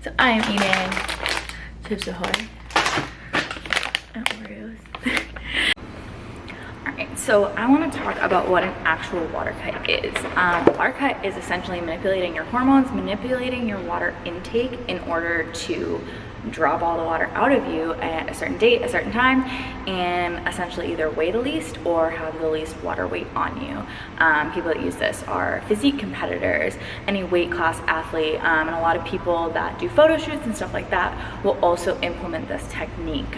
So I am eating Chips Ahoy and Oreos. Alright, so I want to talk about what an actual water cut is. Water cut is essentially manipulating your hormones, manipulating your water intake in order to drop all the water out of you at a certain date, a certain time, and essentially either weigh the least or have the least water weight on you. People that use this are physique competitors, any weight class athlete, and a lot of people that do photo shoots and stuff like that will also implement this technique.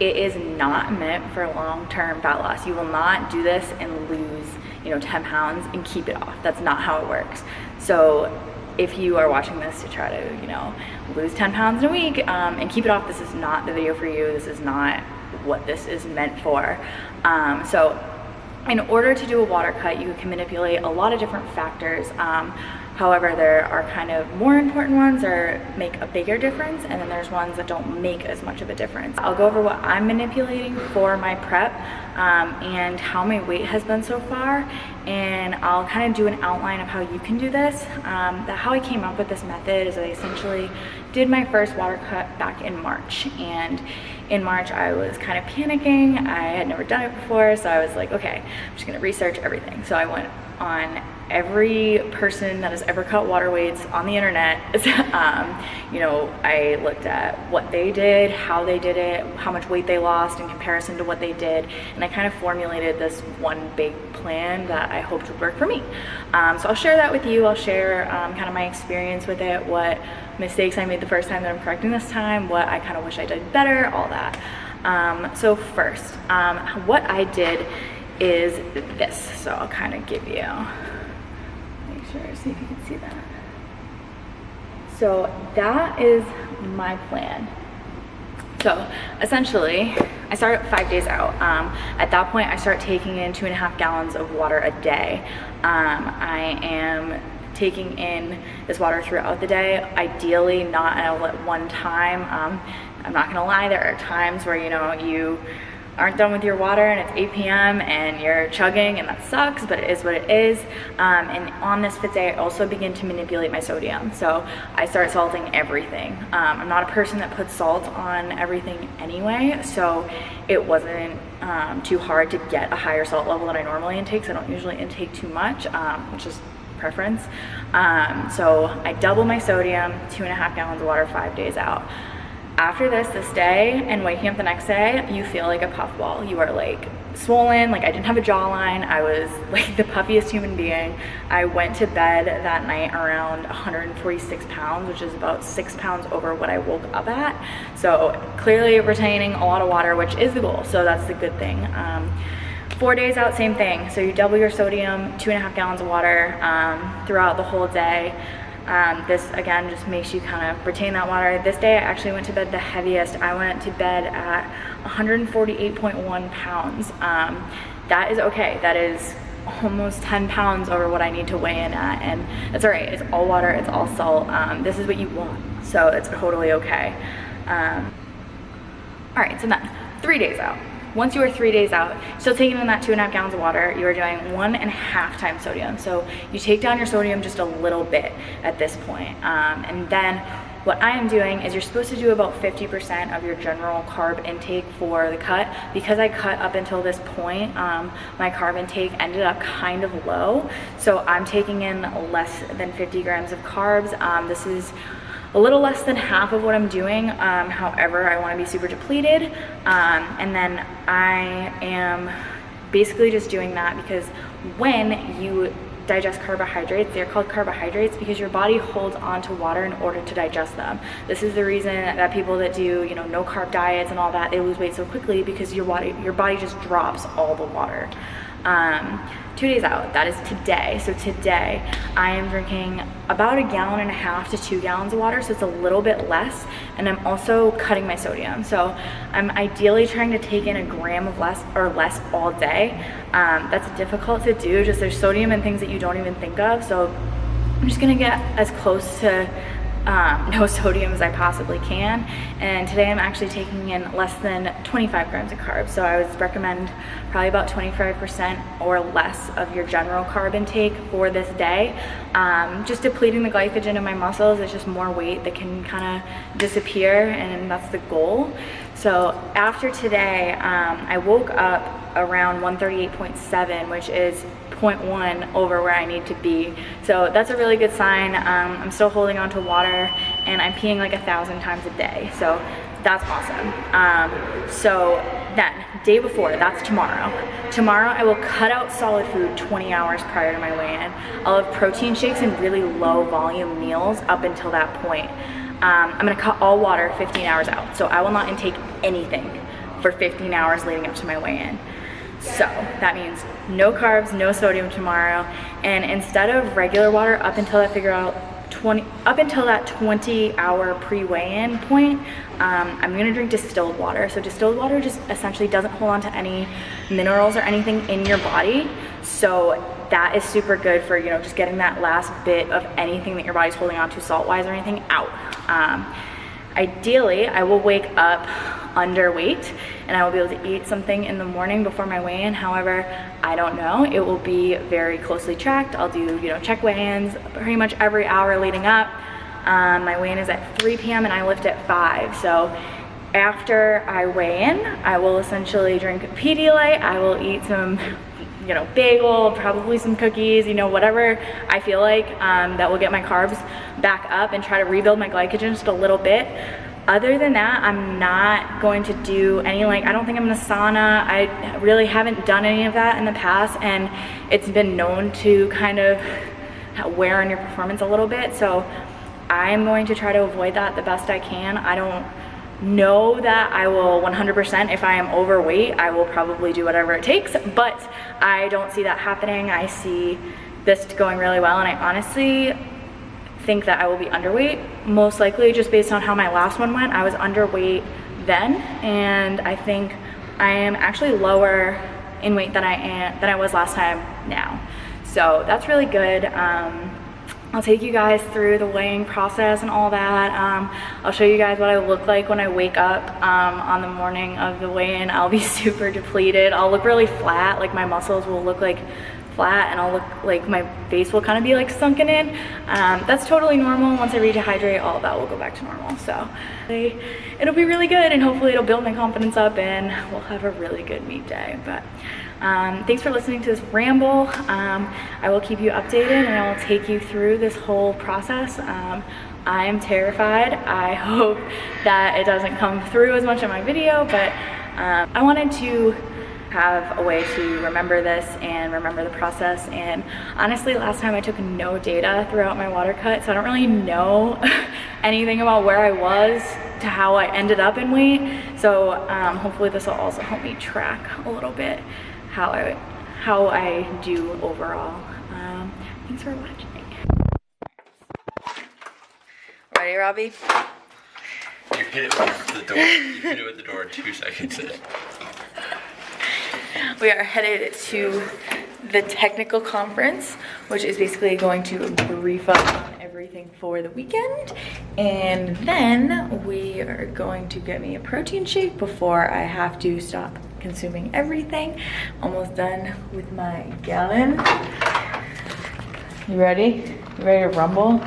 It is not meant for long-term fat loss. You will not do this and lose, 10 pounds and keep it off. That's not how it works. So if you are watching this to try to, lose 10 pounds in a week and keep it off, this is not the video for you. This is not what this is meant for. So in order to do a water cut, you can manipulate a lot of different factors. However, there are kind of more important ones or make a bigger difference, and then there's ones that don't make as much of a difference. I'll go over what I'm manipulating for my prep and how my weight has been so far, and I'll kind of do an outline of how you can do this. How I came up with this method is I essentially did my first water cut back in March, and in March I was kind of panicking. I had never done it before, so I was like, okay, I'm just gonna research everything. So I went on every person that has ever cut water weights on the internet. I looked at what they did, how they did it, how much weight they lost in comparison to what they did, and I kind of formulated this one big plan that I hoped would work for me. So I'll share that with you. I'll share kind of my experience with it, what mistakes I made the first time that I'm correcting this time, what I kind of wish I did better, all that. So first, what I did is this. So I'll kind of give you, make sure, see if you can see that. So that is my plan. So essentially, I start 5 days out. At that point, I start taking in 2.5 gallons of water a day. I am taking in this water throughout the day, ideally not at one time. I'm not gonna lie, there are times where you aren't done with your water and it's 8 p.m. and you're chugging, and that sucks, but it is what it is. And on this 5th day, I also begin to manipulate my sodium. So I start salting everything. I'm not a person that puts salt on everything anyway, so it wasn't too hard to get a higher salt level than I normally intake, so I don't usually intake too much, which is preference. So I double my sodium, 2.5 gallons of water, 5 days out. After this day, and waking up the next day, you feel like a puffball. You are like swollen, like I didn't have a jawline. I was like the puffiest human being. I went to bed that night around 146 pounds, which is about 6 pounds over what I woke up at. So clearly retaining a lot of water, which is the goal, so that's the good thing. 4 days out, same thing. So you double your sodium, 2.5 gallons of water throughout the whole day. This again just makes you kind of retain that water. This day I actually went to bed the heaviest. I went to bed at 148.1 pounds. That is okay. That is almost 10 pounds over what I need to weigh in at, and that's all right. It's all water, it's all salt. This is what you want, so it's totally okay. All right, so then 3 days out. Once you are 3 days out, still taking in that 2.5 gallons of water, you are doing 1.5 times sodium. So you take down your sodium just a little bit at this point. And then what I am doing is you're supposed to do about 50% of your general carb intake for the cut. Because I cut up until this point, my carb intake ended up kind of low. So I'm taking in less than 50 grams of carbs. This is a little less than half of what I'm doing. However, I want to be super depleted. And then I am basically just doing that because when you digest carbohydrates, they're called carbohydrates because your body holds on to water in order to digest them. This is the reason that people that do, no carb diets and all that, they lose weight so quickly, because your body just drops all the water. 2 days out, that is today. So today I am drinking about 1.5 gallons to 2 gallons of water, so it's a little bit less, and I'm also cutting my sodium. So I'm ideally trying to take in 1 gram of less all day. That's difficult to do, just there's sodium and things that you don't even think of, so I'm just gonna get as close to no sodium as I possibly can. And today I'm actually taking in less than 25 grams of carbs. So I would recommend probably about 25% or less of your general carb intake for this day. Just depleting the glycogen in my muscles. It's just more weight that can kind of disappear, and that's the goal. So after today, I woke up around 138.7, which is 0.1 over where I need to be. So that's a really good sign. I'm still holding on to water, and I'm peeing like 1,000 times a day. So that's awesome. So then, day before, that's tomorrow. Tomorrow I will cut out solid food 20 hours prior to my weigh-in. I'll have protein shakes and really low volume meals up until that point. I'm gonna cut all water 15 hours out. So I will not intake anything for 15 hours leading up to my weigh-in. So that means no carbs, no sodium tomorrow. And instead of regular water up until I figure out up until that 20-hour pre-weigh-in point, I'm gonna drink distilled water. So distilled water just essentially doesn't hold on to any minerals or anything in your body. So that is super good for, you know, just getting that last bit of anything that your body's holding on to salt-wise or anything out. Ideally, I will wake up underweight and I will be able to eat something in the morning before my weigh-in. However, I don't know. It will be very closely tracked. I'll do, you know, check weigh-ins pretty much every hour leading up. My weigh-in is at 3 p.m. and I lift at 5. So after I weigh in, I will essentially drink Pedialyte. I will eat some, you know, bagel, probably some cookies, you know, whatever I feel like that will get my carbs back up and try to rebuild my glycogen just a little bit. Other than that, I'm not going to do any, like, I don't think I'm in a sauna. I really haven't done any of that in the past, and it's been known to kind of wear on your performance a little bit. So I'm going to try to avoid that the best I can. I don't know that I will 100%. If I am overweight, I will probably do whatever it takes, but I don't see that happening. I see this going really well, and I honestly think that I will be underweight, most likely just based on how my last one went. I was underweight then, and I think I am actually lower in weight than I was last time now. So that's really good. I'll take you guys through the weighing process and all that. I'll show you guys what I look like when I wake up on the morning of the weigh-in. I'll be super depleted. I'll look really flat, like my muscles will look like flat, and I'll look like my face will kind of be like sunken in. That's totally normal. Once I rehydrate, all of that will go back to normal. So it'll be really good, and hopefully it'll build my confidence up, and we'll have a really good meet day. But thanks for listening to this ramble. I will keep you updated, and I will take you through this whole process. I am terrified. I hope that it doesn't come through as much in my video, but I wanted to have a way to remember this and remember the process. And honestly, last time I took no data throughout my water cut, so I don't really know anything about where I was to how I ended up in weight. So hopefully this will also help me track a little bit how I do overall. Thanks for watching. Ready, Robbie? You hit it with the door. You hit it with the door in 2 seconds. We are headed to the technical conference, which is basically going to brief us on everything for the weekend. And then we are going to get me a protein shake before I have to stop consuming everything. Almost done with my gallon. You ready? You ready to rumble?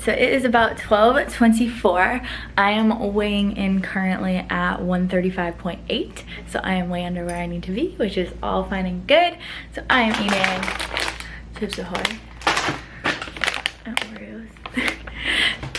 So it is about 12:24. I am weighing in currently at 135.8. So I am way under where I need to be, which is all fine and good. So I am eating Chips Ahoy and Oreos.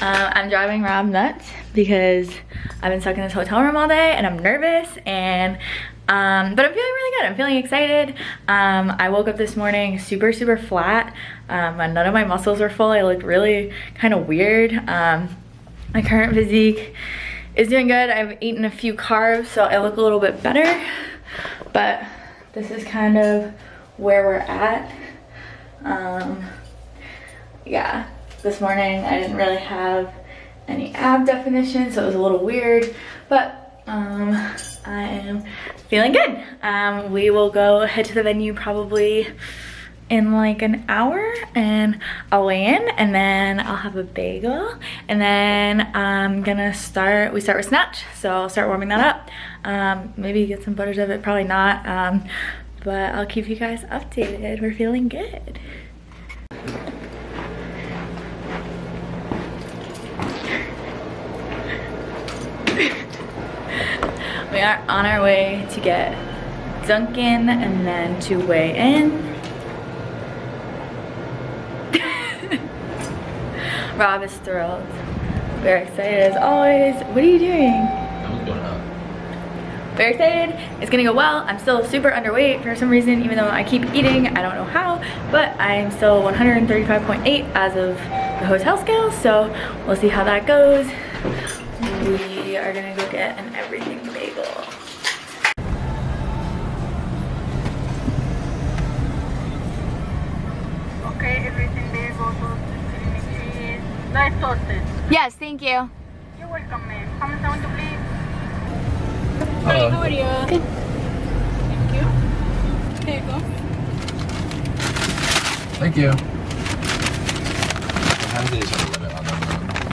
I'm driving Rob nuts because I've been stuck in this hotel room all day and I'm nervous, and but I'm feeling really good. I'm feeling excited. I woke up this morning super flat, and none of my muscles are full. I looked really kind of weird. My current physique is doing good. I've eaten a few carbs, so I look a little bit better, but this is kind of where we're at. Yeah, this morning I didn't really have any ab definition, so it was a little weird, but I am feeling good. We will go head to the venue probably in like an hour, and I'll weigh in, and then I'll have a bagel, and then I'm gonna we start with snatch, so I'll start warming that up. Maybe get some butters of it, probably not, but I'll keep you guys updated. We're feeling good. We are on our way to get Dunkin' and then to weigh in. Rob is thrilled. Very excited as always. What are you doing? I'm going up. Very excited. It's gonna go well. I'm still super underweight for some reason, even though I keep eating. I don't know how, but I'm still 135.8 as of the hotel scale, so we'll see how that goes. We are gonna go get an everything bagel. Okay, everything bagel, toasted creamy cheese, nice toasted. Yes, thank you. You're welcome, ma'am. How much want to please? Hello. How are you? Good. Thank you. Here you go. Thank you. How many days are the limit on them?